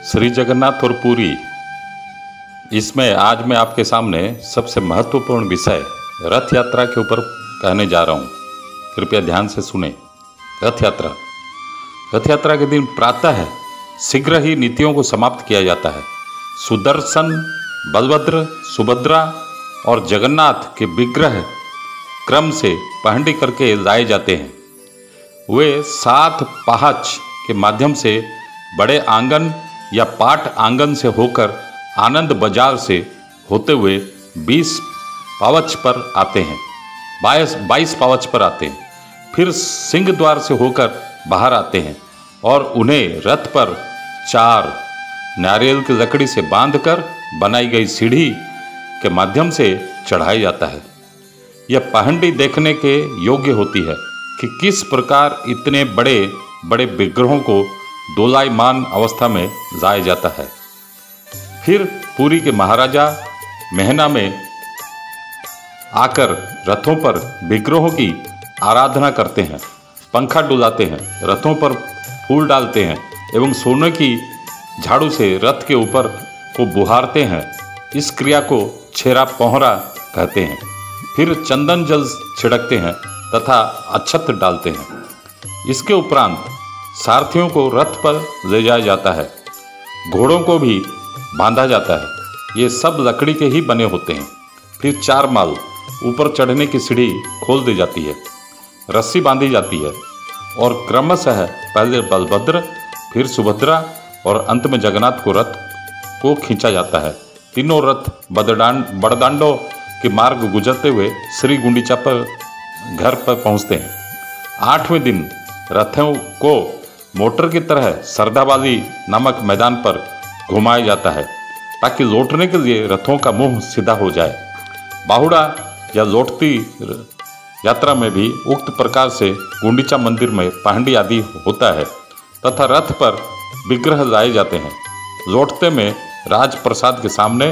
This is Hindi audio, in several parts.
श्री जगन्नाथ और पुरी, इसमें आज मैं आपके सामने सबसे महत्वपूर्ण विषय रथ यात्रा के ऊपर कहने जा रहा हूँ। कृपया ध्यान से सुने। रथ यात्रा के दिन प्रातः शीघ्र ही नीतियों को समाप्त किया जाता है। सुदर्शन, बलभद्र, सुभद्रा और जगन्नाथ के विग्रह क्रम से पहंडी करके लाए जाते हैं। वे 7 पहाच के माध्यम से बड़े आंगन या पाट आंगन से होकर आनंद बाजार से होते हुए 20 पावच पर आते हैं, 22 पावच पर आते हैं। फिर सिंह द्वार से होकर बाहर आते हैं और उन्हें रथ पर 4 नारियल की लकड़ी से बांधकर बनाई गई सीढ़ी के माध्यम से चढ़ाया जाता है। यह पहंडी देखने के योग्य होती है कि किस प्रकार इतने बड़े बड़े विग्रहों को दोलायमान अवस्था में लाया जाता है। फिर पुरी के महाराजा मेहना में आकर रथों पर विग्रहों की आराधना करते हैं, पंखा डुलाते हैं, रथों पर फूल डालते हैं एवं सोने की झाड़ू से रथ के ऊपर को बुहारते हैं। इस क्रिया को छेरा पोहरा कहते हैं। फिर चंदन जल छिड़कते हैं तथा अक्षत डालते हैं। इसके उपरांत सारथियों को रथ पर ले जाया जाता है। घोड़ों को भी बांधा जाता है। ये सब लकड़ी के ही बने होते हैं। फिर 4 माल ऊपर चढ़ने की सीढ़ी खोल दी जाती है, रस्सी बांधी जाती है और क्रमशः पहले बलभद्र, फिर सुभद्रा और अंत में जगन्नाथ को रथ को खींचा जाता है। तीनों रथ बड़दांडों के मार्ग गुजरते हुए श्री गुंडीचा पर घर पर पहुंचते हैं। 8वें दिन रथों को मोटर की तरह सरदाबाजी नामक मैदान पर घुमाया जाता है ताकि लौटने के लिए रथों का मुंह सीधा हो जाए। बाहुड़ा या लौटती यात्रा में भी उक्त प्रकार से गुंडीचा मंदिर में पहंडी आदि होता है तथा रथ पर विग्रह लाए जाते हैं। लौटते में राजप्रसाद के सामने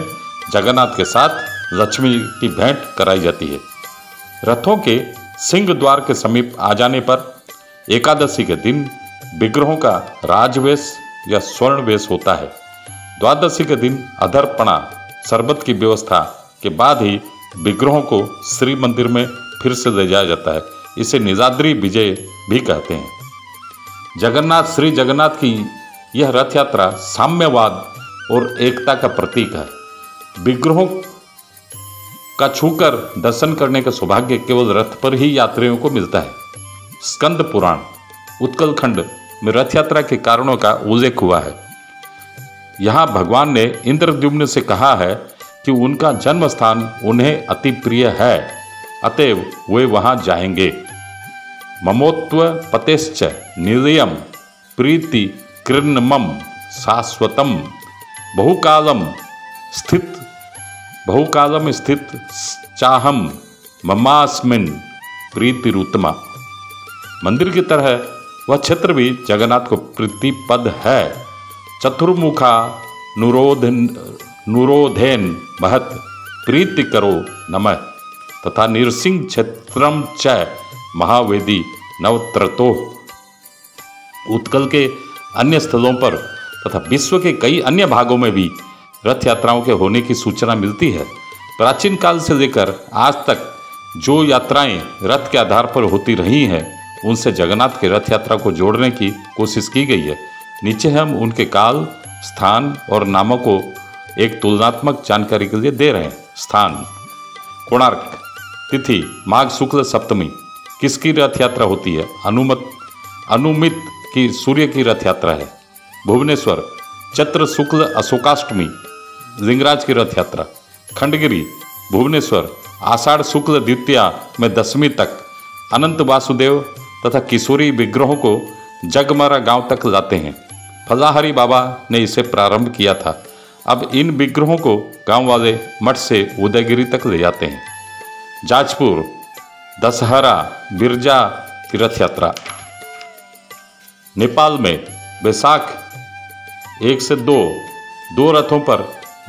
जगन्नाथ के साथ लक्ष्मी की भेंट कराई जाती है। रथों के सिंह द्वार के समीप आ जाने पर एकादशी के दिन विग्रहों का राजवेश या स्वर्ण वेश होता है। द्वादशी के दिन अधरपणा शरबत की व्यवस्था के बाद ही विग्रहों को श्री मंदिर में फिर से ले जाया जाता है। इसे निजाद्री विजय भी कहते हैं। श्री जगन्नाथ की यह रथ यात्रा साम्यवाद और एकता का प्रतीक है। विग्रहों का छूकर दर्शन करने का सौभाग्य केवल रथ पर ही यात्रियों को मिलता है। स्कंद पुराण उत्कल खंड में रथ यात्रा के कारणों का उल्लेख हुआ है। यहाँ भगवान ने इंद्रद्युम्न से कहा है कि उनका जन्म स्थान उन्हें अति प्रिय है, अतएव वे वहां जाएंगे। ममोत्व पतेश्च निलयम प्रीति कृन्मम शाश्वतम बहुकालम स्थित चाहम ममास्मिन प्रीतिरुत्तमा। मंदिर की तरह वह क्षेत्र भी जगन्नाथ को प्रीतिपद है। चतुर्मुखा नुरोधेन महत प्रीति करो नमः तथा निरसिंह क्षेत्रम च महावेदी नवत्रतो। उत्कल के अन्य स्थलों पर तथा विश्व के कई अन्य भागों में भी रथ यात्राओं के होने की सूचना मिलती है। प्राचीन काल से लेकर आज तक जो यात्राएं रथ के आधार पर होती रही हैं, उनसे जगन्नाथ के रथ यात्रा को जोड़ने की कोशिश की गई है। नीचे हम उनके काल, स्थान और नामों को एक तुलनात्मक जानकारी के लिए दे रहे हैं। स्थान: कोणार्क। तिथि: माघ शुक्ल सप्तमी। किसकी रथ यात्रा होती है? अनुमित की सूर्य की रथ यात्रा है। भुवनेश्वर: चैत्र शुक्ल अशोकाष्टमी लिंगराज की रथ यात्रा। खंडगिरी भुवनेश्वर आषाढ़ शुक्ल द्वितीया में 10वीं तक। अनंत वासुदेव तथा किशोरी विग्रहों को जगमरा गांव तक लाते हैं। फलाहारी बाबा ने इसे प्रारंभ किया था। अब इन विग्रहों को गांव वाले मठ से उदयगिरी तक ले जाते हैं। जाजपुर दशहरा बिरजा की रथ यात्रा। नेपाल में बैसाख 1 से 2 रथों पर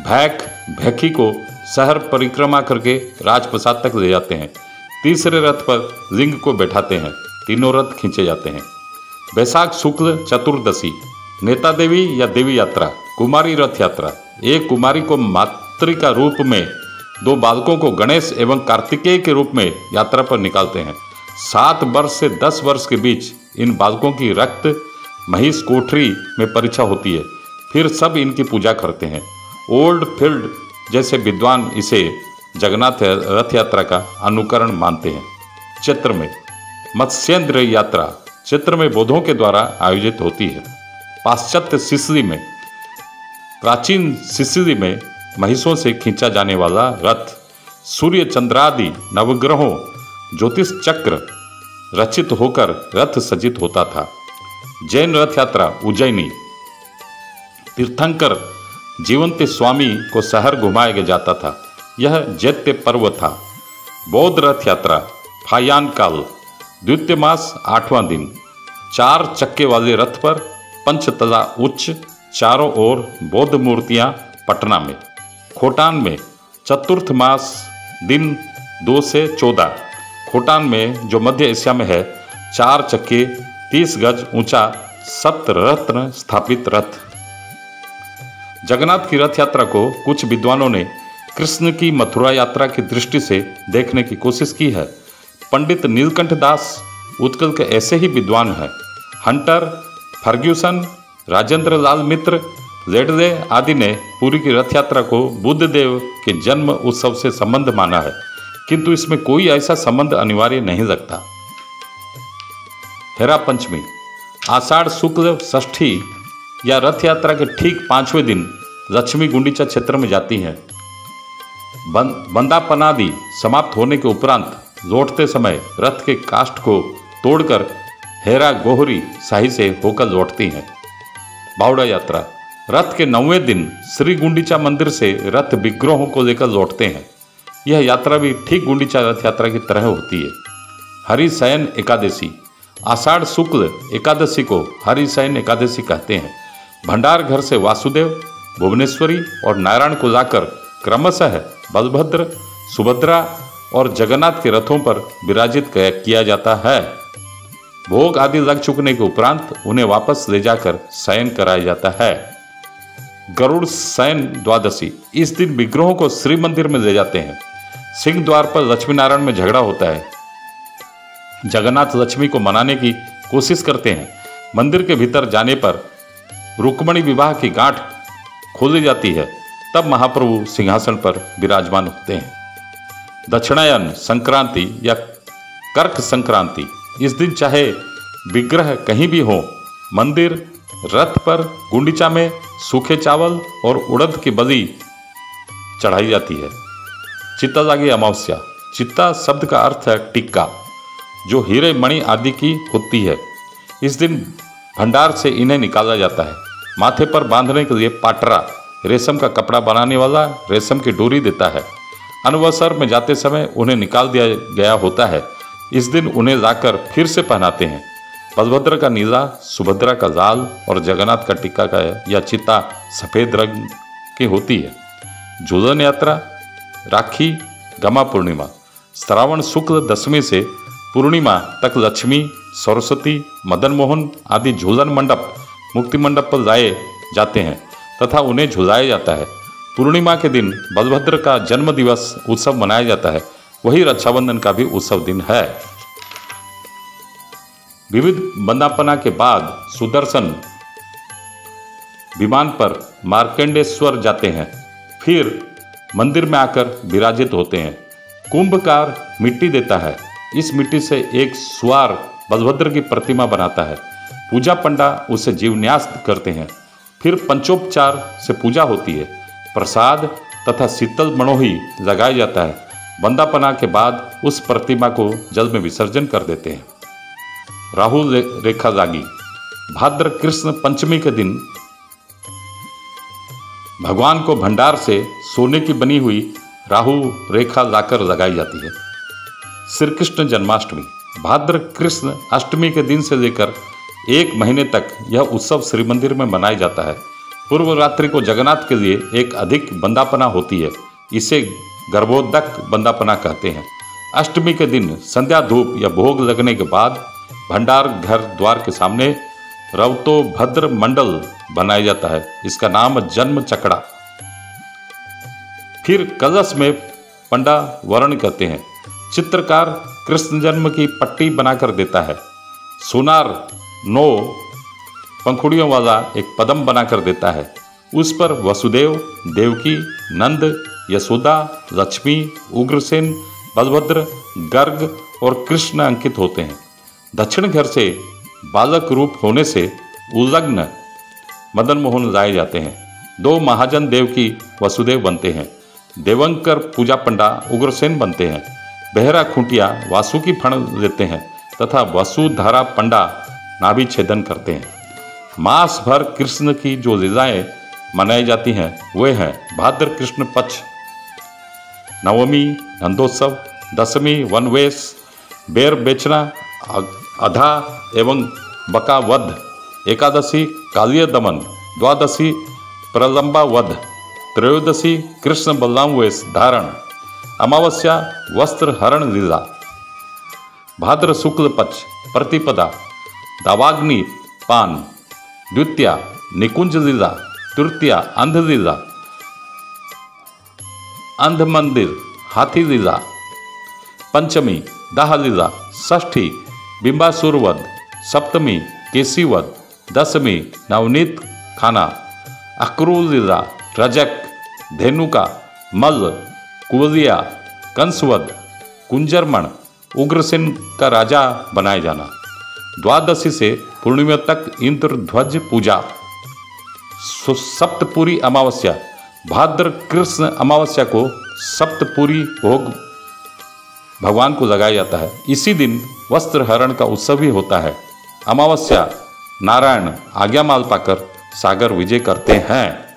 भैखी को शहर परिक्रमा करके राजप्रसाद तक ले जाते हैं। तीसरे रथ पर लिंग को बैठाते हैं। तीनों रथ खींचे जाते हैं। बैसाख शुक्ल चतुर्दशी नेता देवी या देवी यात्रा। कुमारी रथ यात्रा। एक कुमारी को मातृका रूप में 2 बालकों को गणेश एवं कार्तिकेय के रूप में यात्रा पर निकालते हैं। 7 वर्ष से 10 वर्ष के बीच इन बालकों की रक्त महिष कोठरी में परीक्षा होती है। फिर सब इनकी पूजा करते हैं। ओल्ड फील्ड जैसे विद्वान इसे जगन्नाथ रथ यात्रा का अनुकरण मानते हैं। चैत्र में मत्स्येंद्र यात्रा चैत्र में बौद्धों के द्वारा आयोजित होती है। पाश्चात्य सिसिली में प्राचीन सिसिली में महिषों से खींचा जाने वाला रथ सूर्य चंद्रादि नवग्रहों ज्योतिष चक्र रचित होकर रथ सज्जित होता था। जैन रथ यात्रा उज्जैनी तीर्थंकर जीवंत स्वामी को शहर घुमाया जाता था। यह जैत्य पर्व था। बौद्ध रथ यात्रा फायान काल द्वितीय मास 8वां दिन 4 चक्के वाले रथ पर पंचतला उच्च चारों ओर बौद्ध मूर्तियां पटना में। खोटान में चतुर्थ मास दिन 2 से 14। खोटान में जो मध्य एशिया में है 4 चक्के 30 गज ऊंचा सप्तरत्न स्थापित रथ। जगन्नाथ की रथ यात्रा को कुछ विद्वानों ने कृष्ण की मथुरा यात्रा की दृष्टि से देखने की कोशिश की है। पंडित नीलकंठ दास उत्कल के ऐसे ही विद्वान हैं। हंटर, फर्ग्यूसन, राजेंद्र लाल मित्र, लेडले आदि ने पुरी की रथ यात्रा को बुद्ध देव के जन्म उत्सव से संबंध माना है, किंतु इसमें कोई ऐसा संबंध अनिवार्य नहीं लगता। हेरा पंचमी आषाढ़ शुक्ल षष्ठी या रथ यात्रा के ठीक 5वें दिन लक्ष्मी गुंडीचा क्षेत्र में जाती हैं। बंदापनादि समाप्त होने के उपरांत लौटते समय रथ के काष्ठ को तोड़कर हेरा गोहरी शाही से होकर लौटती हैं। बावड़ा यात्रा रथ के 9वें दिन श्री गुंडीचा मंदिर से रथ विग्रहों को लेकर लौटते हैं। यह यात्रा भी ठीक गुंडीचा रथ यात्रा की तरह होती है। हरिशयन एकादशी आषाढ़ शुक्ल एकादशी को हरिशयन एकादशी कहते हैं। भंडार घर से वासुदेव, भुवनेश्वरी और नारायण को लाकर क्रमशः बलभद्र, सुभद्रा और जगन्नाथ के रथों पर विराजित किया जाता है। भोग आदि लग चुकने के उपरांत उन्हें वापस ले जाकर शयन कराया जाता है। गरुड़ शयन द्वादशी इस दिन विग्रहों को श्री मंदिर में ले जाते हैं। सिंह द्वार पर लक्ष्मी नारायण में झगड़ा होता है। जगन्नाथ लक्ष्मी को मनाने की कोशिश करते हैं। मंदिर के भीतर जाने पर रुक्मणी विवाह की गांठ खोली जाती है। तब महाप्रभु सिंहासन पर विराजमान होते हैं। दक्षिणायन संक्रांति या कर्क संक्रांति इस दिन चाहे विग्रह कहीं भी हो, मंदिर रथ पर गुंडीचा में सूखे चावल और उड़द की बलि चढ़ाई जाती है। चित्ता लागी अमावस्या चित्ता शब्द का अर्थ है टिक्का, जो हीरे मणि आदि की होती है। इस दिन भंडार से इन्हें निकाला जाता है। माथे पर बांधने के लिए पाटरा रेशम का कपड़ा बनाने वाला रेशम की डोरी देता है। अनवसर में जाते समय उन्हें निकाल दिया गया होता है। इस दिन उन्हें लाकर फिर से पहनाते हैं। बलभद्र का नीला, सुभद्रा का लाल और जगन्नाथ का टिक्का का या चित्ता सफ़ेद रंग की होती है। झूलन यात्रा राखी गमा पूर्णिमा श्रावण शुक्ल दशमी से पूर्णिमा तक लक्ष्मी, सरस्वती, मदन मोहन आदि झूलन मंडप मुक्ति मंडप पर लाए जाते हैं तथा उन्हें झुलाया जाता है। पूर्णिमा के दिन बलभद्र का जन्म दिवस उत्सव मनाया जाता है। वही रक्षाबंधन का भी उत्सव दिन है। विविध बंदापना के बाद सुदर्शन विमान पर मार्कंडेश्वर जाते हैं। फिर मंदिर में आकर विराजित होते हैं। कुंभकार मिट्टी देता है। इस मिट्टी से एक सुवार बलभद्र की प्रतिमा बनाता है। पूजा पंडा उसे जीवन्यास करते हैं। फिर पंचोपचार से पूजा होती है। प्रसाद तथा शीतल मनोही लगाया जाता है। बंदापना के बाद उस प्रतिमा को जल में विसर्जन कर देते हैं। राहु रेखा जागी। भाद्र कृष्ण पंचमी के दिन भगवान को भंडार से सोने की बनी हुई राहु रेखा लाकर लगाई जाती है। श्री कृष्ण जन्माष्टमी। भाद्र कृष्ण अष्टमी के दिन से लेकर 1 महीने तक यह उत्सव श्री मंदिर में मनाया जाता है। पूर्व रात्रि को जगन्नाथ के लिए एक अधिक बंदापना होती है, इसे गर्भोदक बंदापना कहते हैं। अष्टमी के दिन संध्या धूप या भोग लगने के बाद भंडार घर द्वार के सामने रवतो भद्र मंडल बनाया जाता है। इसका नाम जन्म चकड़ा। फिर कलश में पंडा वर्ण करते हैं। चित्रकार कृष्ण जन्म की पट्टी बनाकर देता है। सोनार 9 पंखुड़ियों वाला एक पदम बनाकर देता है। उस पर वसुदेव, देवकी, नंद, यशोदा, लक्ष्मी, उग्रसेन, बलभद्र, गर्ग और कृष्ण अंकित होते हैं। दक्षिण घर से बालक रूप होने से उलग्न मदन मोहन लाए जाते हैं। 2 महाजन देवकी वसुदेव बनते हैं। देवंकर पूजा पंडा उग्रसेन बनते हैं। बहरा खूंटिया वासुकी फण लेते हैं तथा वसुधारा पंडा नाभि छेदन करते हैं। मास भर कृष्ण की जो लीलाएं मनाई जाती हैं वे हैं भाद्र कृष्ण पक्ष, नवमी नंदोत्सव, दशमी वनवेश, बेर बेचना, अधा एवं बका वध, एकादशी कालिय दमन, द्वादशी प्रलंबा वध, त्रयोदशी कृष्ण बलराम वेश धारण, अमावस्या वस्त्र हरण लीला, भाद्र शुक्ल पक्ष प्रतिपदा दावाग्नि पान, द्वितीया निकुंज लीला, तृतीया अंध लीला, अंध मंदिर हाथी लीला, पंचमी दाह लीला, षष्ठी बिंबासुर वध, सप्तमी केसी वध, दशमी नवनीत खाना, अक्रूर लीला, रजक, धेनुका, मल्ल, कुवलिया, कंसवध, कुंजरमण, उग्रसेन का राजा बनाए जाना। द्वादशी से पूर्णिमा तक इंद्रध्वज पूजा। सप्तपुरी अमावस्या। भाद्र कृष्ण अमावस्या को सप्तपुरी भोग भगवान को लगाया जाता है। इसी दिन वस्त्र हरण का उत्सव भी होता है। अमावस्या नारायण आज्ञा माल पाकर सागर विजय करते हैं।